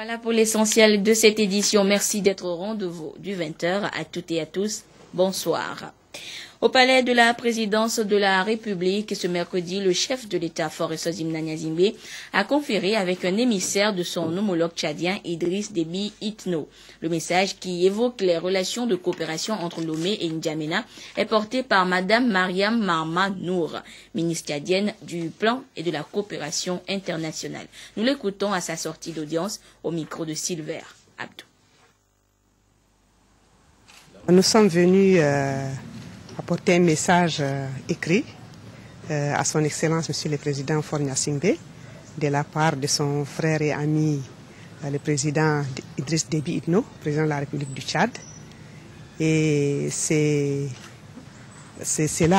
Voilà pour l'essentiel de cette édition. Merci d'être au rendez-vous du 20h. À toutes et à tous, bonsoir. Au palais de la présidence de la République, ce mercredi, le chef de l'État, Faure Sozim Nanyazimbe, a conféré avec un émissaire de son homologue tchadien, Idriss Déby Itno. Le message qui évoque les relations de coopération entre Lomé et N'Djamena est porté par Madame Mariam Marma Nour, ministre tchadienne du Plan et de la coopération internationale. Nous l'écoutons à sa sortie d'audience au micro de Silver Abdou. Nous sommes venus apporter un message écrit à son Excellence Monsieur le Président Faure Gnassingbé de la part de son frère et ami le Président Idriss Déby Itno, Président de la République du Tchad. Et cela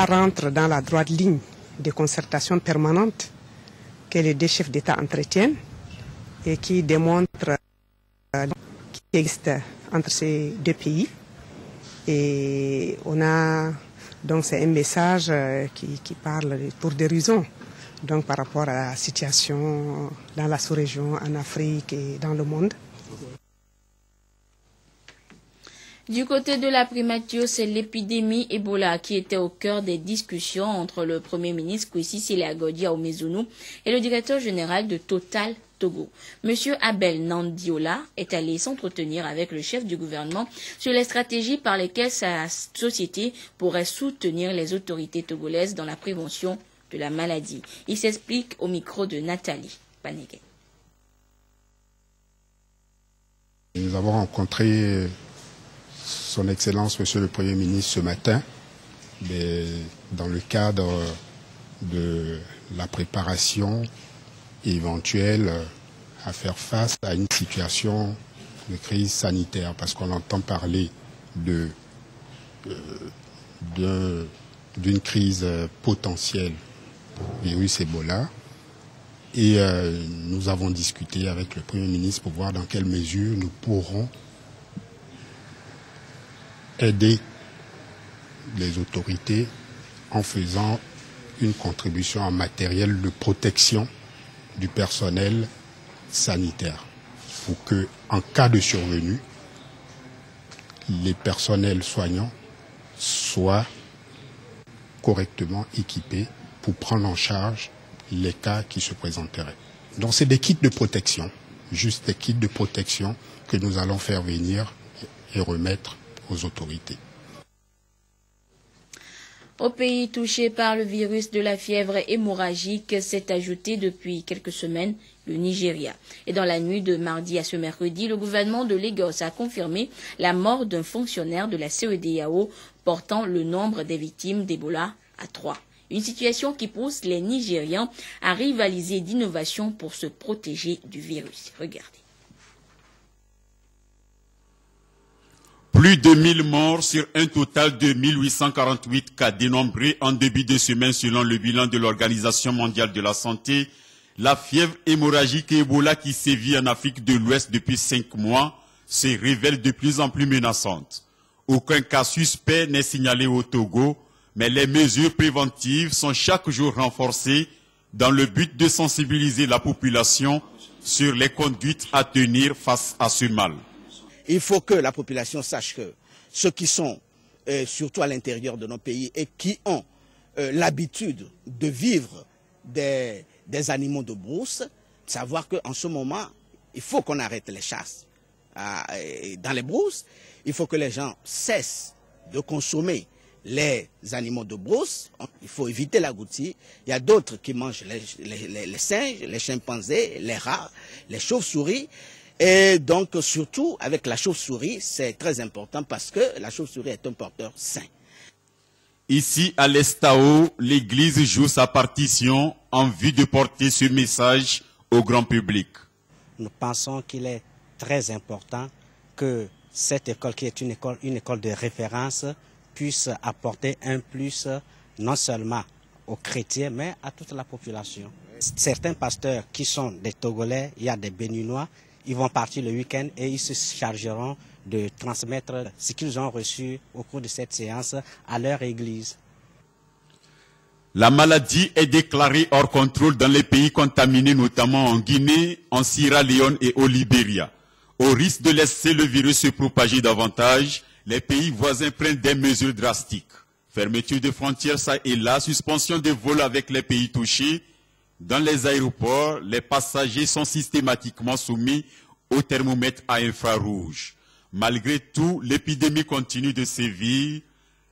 rentre dans la droite ligne des concertations permanentes que les deux chefs d'État entretiennent et qui démontrent qu'il existe entre ces deux pays. Et on a donc c'est un message qui parle pour des raisons, donc par rapport à la situation dans la sous-région, en Afrique et dans le monde. Du côté de la primature, c'est l'épidémie Ebola qui était au cœur des discussions entre le Premier ministre Kwesi Sile-Agodzi Ahomezounou et le directeur général de Total Togo. Monsieur Abel Nandiola est allé s'entretenir avec le chef du gouvernement sur les stratégies par lesquelles sa société pourrait soutenir les autorités togolaises dans la prévention de la maladie. Il s'explique au micro de Nathalie Paneguet. Nous avons rencontré Son Excellence Monsieur le Premier ministre ce matin dans le cadre de la préparation éventuelle à faire face à une situation de crise sanitaire, parce qu'on entend parler d'une crise potentielle virus Ebola. Et nous avons discuté avec le Premier ministre pour voir dans quelle mesure nous pourrons aider les autorités en faisant une contribution en matériel de protection du personnel sanitaire pour que, en cas de survenue, les personnels soignants soient correctement équipés pour prendre en charge les cas qui se présenteraient. Donc c'est des kits de protection, juste des kits de protection que nous allons faire venir et remettre aux autorités. Au pays touché par le virus de la fièvre hémorragique s'est ajouté depuis quelques semaines le Nigeria. Et dans la nuit de mardi à ce mercredi, le gouvernement de Lagos a confirmé la mort d'un fonctionnaire de la CEDEAO, portant le nombre des victimes d'Ebola à 3. Une situation qui pousse les Nigérians à rivaliser d'innovation pour se protéger du virus. Regardez. Plus de 1000 morts sur un total de 1848 cas dénombrés en début de semaine selon le bilan de l'Organisation mondiale de la santé. La fièvre hémorragique et Ebola qui sévit en Afrique de l'Ouest depuis 5 mois se révèle de plus en plus menaçante. Aucun cas suspect n'est signalé au Togo, mais les mesures préventives sont chaque jour renforcées dans le but de sensibiliser la population sur les conduites à tenir face à ce mal. Il faut que la population sache que ceux qui sont, surtout à l'intérieur de nos pays, et qui ont l'habitude de vivre des animaux de brousse, savoir qu'en ce moment, il faut qu'on arrête les chasses dans les brousses. Il faut que les gens cessent de consommer les animaux de brousse. Il faut éviter la goutille. Il y a d'autres qui mangent les singes, les chimpanzés, les rats, les chauves-souris. Et donc, surtout, avec la chauve-souris, c'est très important parce que la chauve-souris est un porteur sain. Ici, à l'Estao, l'Église joue sa partition en vue de porter ce message au grand public. Nous pensons qu'il est très important que cette école, qui est une école de référence, puisse apporter un plus non seulement aux chrétiens, mais à toute la population. Certains pasteurs qui sont des Togolais, il y a des Béninois, ils vont partir le week-end et ils se chargeront de transmettre ce qu'ils ont reçu au cours de cette séance à leur église. La maladie est déclarée hors contrôle dans les pays contaminés, notamment en Guinée, en Sierra Leone et au Libéria. Au risque de laisser le virus se propager davantage, les pays voisins prennent des mesures drastiques. Fermeture de frontières ça et là, suspension des vols avec les pays touchés. Dans les aéroports, les passagers sont systématiquement soumis au thermomètre à infrarouge. Malgré tout, l'épidémie continue de sévir.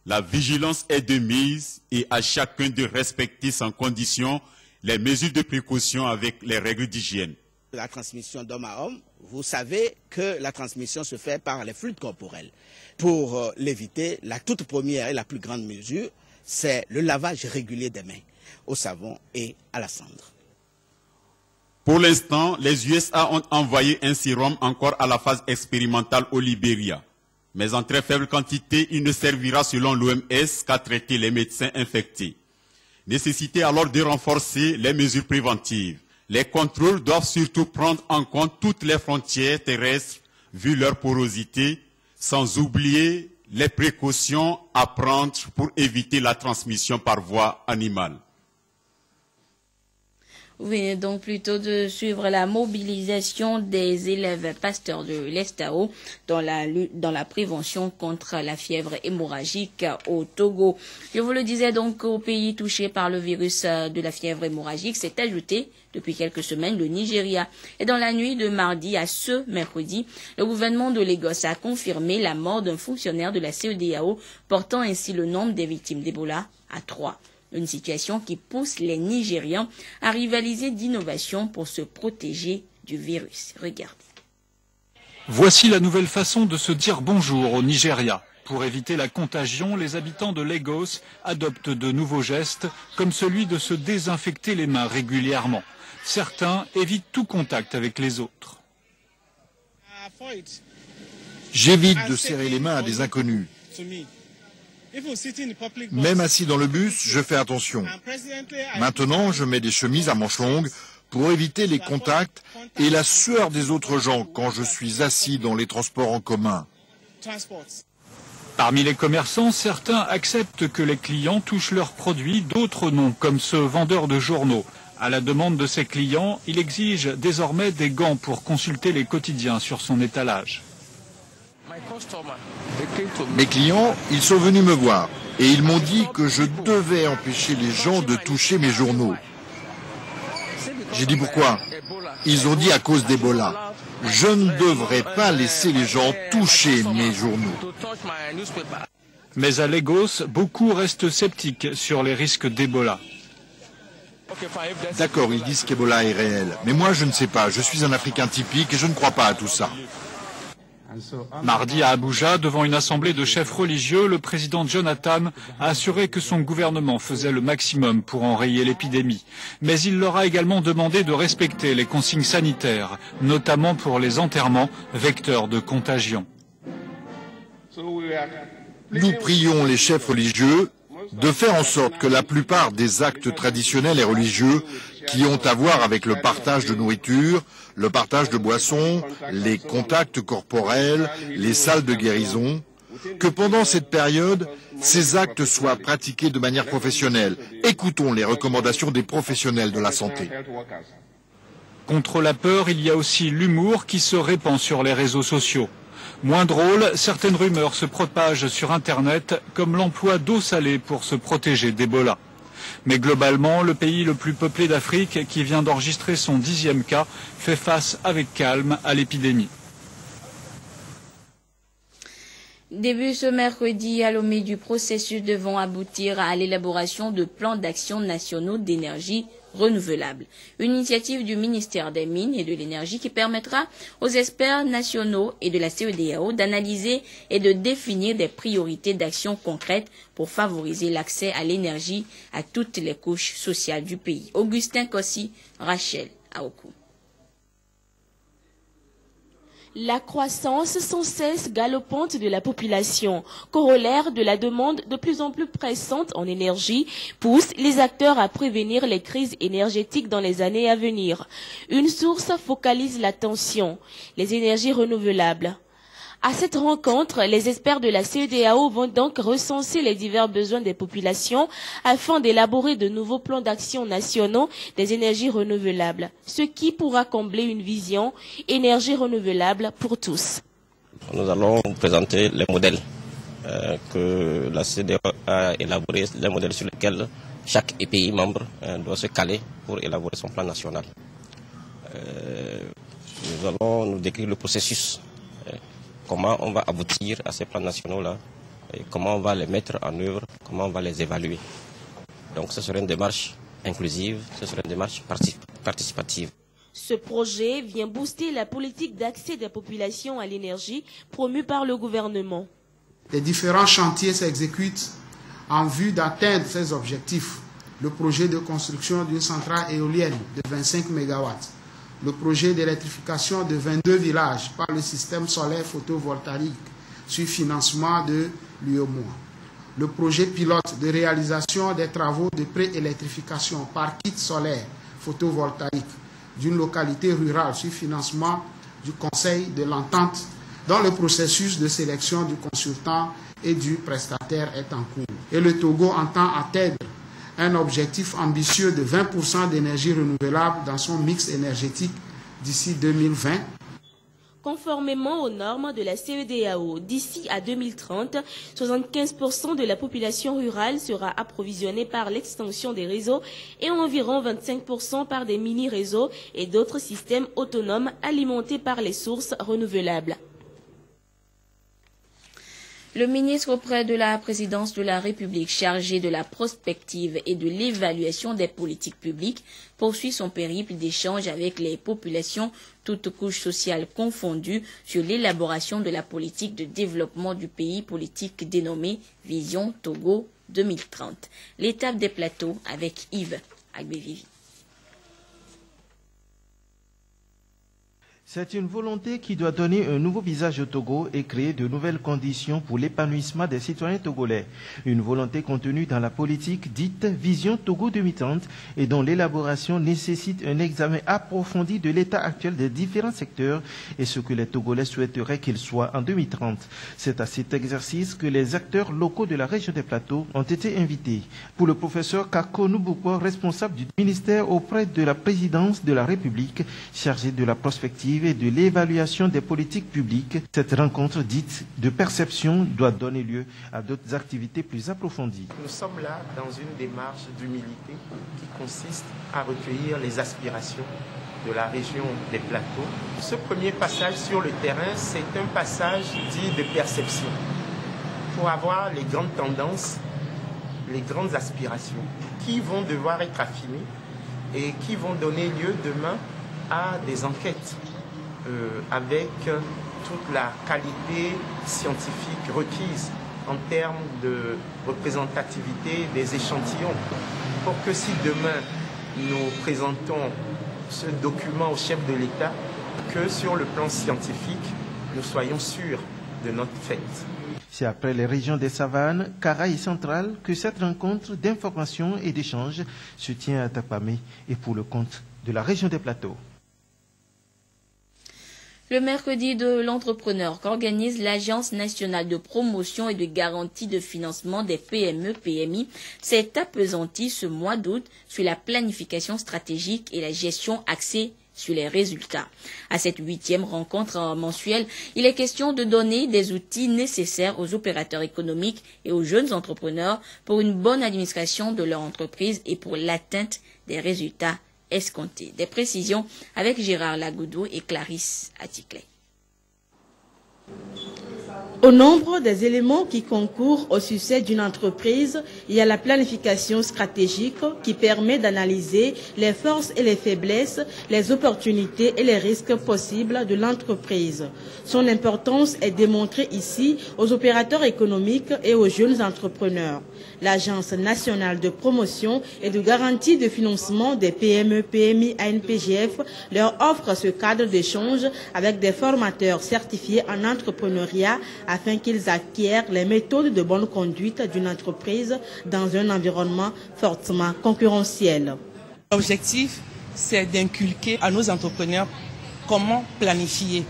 La vigilance est de mise et à chacun de respecter sans condition les mesures de précaution avec les règles d'hygiène. La transmission d'homme à homme, vous savez que la transmission se fait par les fluides corporels. Pour l'éviter, la toute première et la plus grande mesure, c'est le lavage régulier des mains au savon et à la cendre. Pour l'instant, les USA ont envoyé un sérum encore à la phase expérimentale au Libéria. Mais en très faible quantité, il ne servira selon l'OMS qu'à traiter les médecins infectés. Nécessité alors de renforcer les mesures préventives. Les contrôles doivent surtout prendre en compte toutes les frontières terrestres, vu leur porosité, sans oublier les précautions à prendre pour éviter la transmission par voie animale. Vous venez donc plutôt de suivre la mobilisation des élèves pasteurs de l'Estao dans la prévention contre la fièvre hémorragique au Togo. Je vous le disais donc, au pays touché par le virus de la fièvre hémorragique s'est ajouté depuis quelques semaines le Nigeria. Et dans la nuit de mardi à ce mercredi, le gouvernement de Lagos a confirmé la mort d'un fonctionnaire de la CEDEAO, portant ainsi le nombre des victimes d'Ebola à 3. Une situation qui pousse les Nigérians à rivaliser d'innovation pour se protéger du virus. Regardez. Voici la nouvelle façon de se dire bonjour au Nigeria. Pour éviter la contagion, les habitants de Lagos adoptent de nouveaux gestes, comme celui de se désinfecter les mains régulièrement. Certains évitent tout contact avec les autres. J'évite de serrer les mains à des inconnus. Même assis dans le bus, je fais attention. Maintenant, je mets des chemises à manches longues pour éviter les contacts et la sueur des autres gens quand je suis assis dans les transports en commun. Parmi les commerçants, certains acceptent que les clients touchent leurs produits, d'autres non, comme ce vendeur de journaux. À la demande de ses clients, il exige désormais des gants pour consulter les quotidiens sur son étalage. Mes clients, ils sont venus me voir et ils m'ont dit que je devais empêcher les gens de toucher mes journaux. J'ai dit pourquoi? Ils ont dit à cause d'Ebola. Je ne devrais pas laisser les gens toucher mes journaux. Mais à Lagos, beaucoup restent sceptiques sur les risques d'Ebola. D'accord, ils disent qu'Ebola est réel. Mais moi, je ne sais pas. Je suis un Africain typique et je ne crois pas à tout ça. Mardi à Abuja, devant une assemblée de chefs religieux, le président Jonathan a assuré que son gouvernement faisait le maximum pour enrayer l'épidémie. Mais il leur a également demandé de respecter les consignes sanitaires, notamment pour les enterrements, vecteurs de contagion. Nous prions les chefs religieux de faire en sorte que la plupart des actes traditionnels et religieux qui ont à voir avec le partage de nourriture, le partage de boissons, les contacts corporels, les salles de guérison, que pendant cette période, ces actes soient pratiqués de manière professionnelle. Écoutons les recommandations des professionnels de la santé. Contre la peur, il y a aussi l'humour qui se répand sur les réseaux sociaux. Moins drôle, certaines rumeurs se propagent sur Internet, comme l'emploi d'eau salée pour se protéger d'Ebola. Mais globalement, le pays le plus peuplé d'Afrique, qui vient d'enregistrer son 10e cas, fait face avec calme à l'épidémie. Début ce mercredi, à Lomé du processus devant aboutir à l'élaboration de plans d'action nationaux d'énergie renouvelable. Une initiative du ministère des Mines et de l'Énergie qui permettra aux experts nationaux et de la CEDEAO d'analyser et de définir des priorités d'action concrètes pour favoriser l'accès à l'énergie à toutes les couches sociales du pays. Augustin Kossi, Rachel Aokou. La croissance sans cesse galopante de la population, corollaire de la demande de plus en plus pressante en énergie, pousse les acteurs à prévenir les crises énergétiques dans les années à venir. Une source focalise l'attention, les énergies renouvelables. À cette rencontre, les experts de la CEDEAO vont donc recenser les divers besoins des populations afin d'élaborer de nouveaux plans d'action nationaux des énergies renouvelables, ce qui pourra combler une vision énergie renouvelable pour tous. Nous allons vous présenter les modèles que la CEDEAO a élaborés, les modèles sur lesquels chaque pays membre doit se caler pour élaborer son plan national. Nous allons nous décrire le processus. Comment on va aboutir à ces plans nationaux-là, et comment on va les mettre en œuvre, comment on va les évaluer. Donc ce serait une démarche inclusive, ce serait une démarche participative. Ce projet vient booster la politique d'accès des populations à l'énergie promue par le gouvernement. Les différents chantiers s'exécutent en vue d'atteindre ces objectifs. Le projet de construction d'une centrale éolienne de 25 MW. Le projet d'électrification de 22 villages par le système solaire photovoltaïque sur financement de l'UEMOA. Le projet pilote de réalisation des travaux de préélectrification par kit solaire photovoltaïque d'une localité rurale sur financement du Conseil de l'entente dont le processus de sélection du consultant et du prestataire est en cours. Et le Togo entend atteindre un objectif ambitieux de 20% d'énergie renouvelable dans son mix énergétique d'ici 2020. Conformément aux normes de la CEDEAO, d'ici à 2030, 75% de la population rurale sera approvisionnée par l'extension des réseaux et environ 25% par des mini-réseaux et d'autres systèmes autonomes alimentés par les sources renouvelables. Le ministre auprès de la présidence de la République chargé de la prospective et de l'évaluation des politiques publiques poursuit son périple d'échange avec les populations, toutes couches sociales confondues, sur l'élaboration de la politique de développement du pays, politique dénommée Vision Togo 2030. L'étape des plateaux avec Yves Agbevivi. C'est une volonté qui doit donner un nouveau visage au Togo et créer de nouvelles conditions pour l'épanouissement des citoyens togolais. Une volonté contenue dans la politique dite Vision Togo 2030 et dont l'élaboration nécessite un examen approfondi de l'état actuel des différents secteurs et ce que les Togolais souhaiteraient qu'il soit en 2030. C'est à cet exercice que les acteurs locaux de la région des Plateaux ont été invités. Pour le professeur Kako Nubukwa, responsable du ministère auprès de la présidence de la République, chargé de la prospective et de l'évaluation des politiques publiques, cette rencontre dite de perception doit donner lieu à d'autres activités plus approfondies. Nous sommes là dans une démarche d'humilité qui consiste à recueillir les aspirations de la région des Plateaux. Ce premier passage sur le terrain, c'est un passage dit de perception pour avoir les grandes tendances, les grandes aspirations qui vont devoir être affinées et qui vont donner lieu demain à des enquêtes avec toute la qualité scientifique requise en termes de représentativité des échantillons, pour que si demain nous présentons ce document au chef de l'État, que sur le plan scientifique, nous soyons sûrs de notre fait. C'est après les régions des Savanes, Karaï centrale que cette rencontre d'information et d'échange se tient à Tapamé et pour le compte de la région des Plateaux. Le mercredi de l'entrepreneur qu'organise l'Agence nationale de promotion et de garantie de financement des PME-PMI s'est appesanti ce mois d'août sur la planification stratégique et la gestion axée sur les résultats. À cette 8e rencontre mensuelle, il est question de donner des outils nécessaires aux opérateurs économiques et aux jeunes entrepreneurs pour une bonne administration de leur entreprise et pour l'atteinte des résultats escomptés. Des précisions avec Gérard Lagoudou et Clarisse Atticlay. Au nombre des éléments qui concourent au succès d'une entreprise, il y a la planification stratégique qui permet d'analyser les forces et les faiblesses, les opportunités et les risques possibles de l'entreprise. Son importance est démontrée ici aux opérateurs économiques et aux jeunes entrepreneurs. L'Agence nationale de promotion et de garantie de financement des PME-PMI ANPGF leur offre ce cadre d'échange avec des formateurs certifiés en entrepreneuriat afin qu'ils acquièrent les méthodes de bonne conduite d'une entreprise dans un environnement fortement concurrentiel. L'objectif, c'est d'inculquer à nos entrepreneurs comment planifier.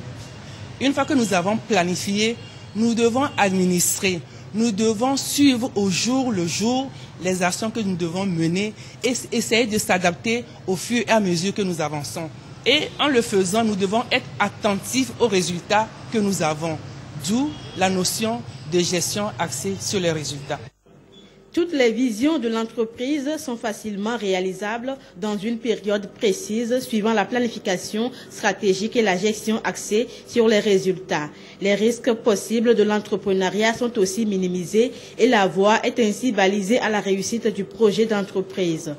Une fois que nous avons planifié, nous devons administrer. Nous devons suivre au jour le jour les actions que nous devons mener et essayer de s'adapter au fur et à mesure que nous avançons. Et en le faisant, nous devons être attentifs aux résultats que nous avons. D'où la notion de gestion axée sur les résultats. Toutes les visions de l'entreprise sont facilement réalisables dans une période précise suivant la planification stratégique et la gestion axée sur les résultats. Les risques possibles de l'entrepreneuriat sont aussi minimisés et la voie est ainsi balisée à la réussite du projet d'entreprise.